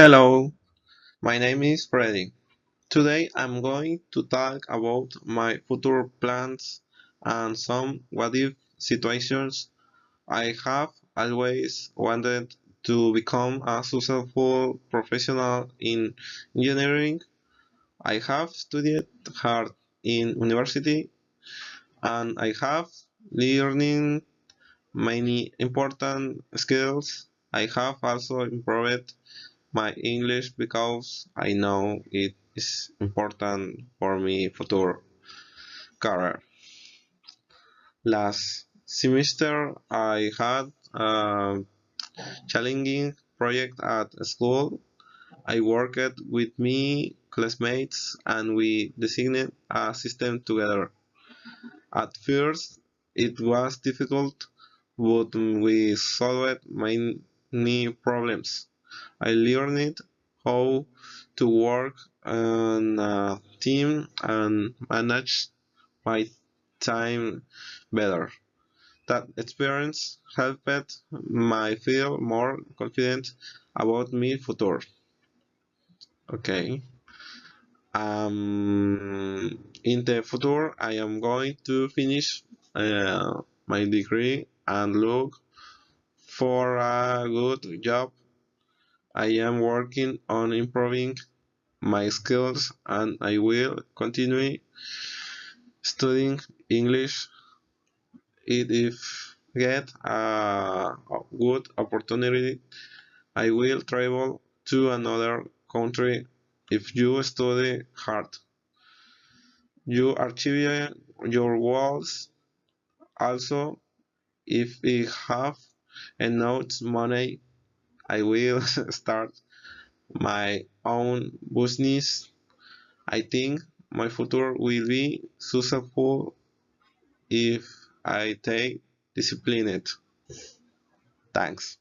Hello, my name is Freddy. Today I'm going to talk about my future plans and some what if situations. I have always wanted to become a successful professional in engineering. I have studied hard in university and I have learning many important skills. I have also improved my English because I know it is important for me future career. Last semester I had a challenging project at school. I worked with my classmates and we designed a system together. At first it was difficult, but we solved many problems. I learned how to work on a team and manage my time better. That experience helped me feel more confident about my future. Okay. In the future, I am going to finish my degree and look for a good job. I am working on improving my skills and I will continue studying English if get a good opportunity. I will travel to another country if you study hard. You achieve your goals. Also, if I have enough money, I will start my own business. I think my future will be successful if I take disciplined. Thanks.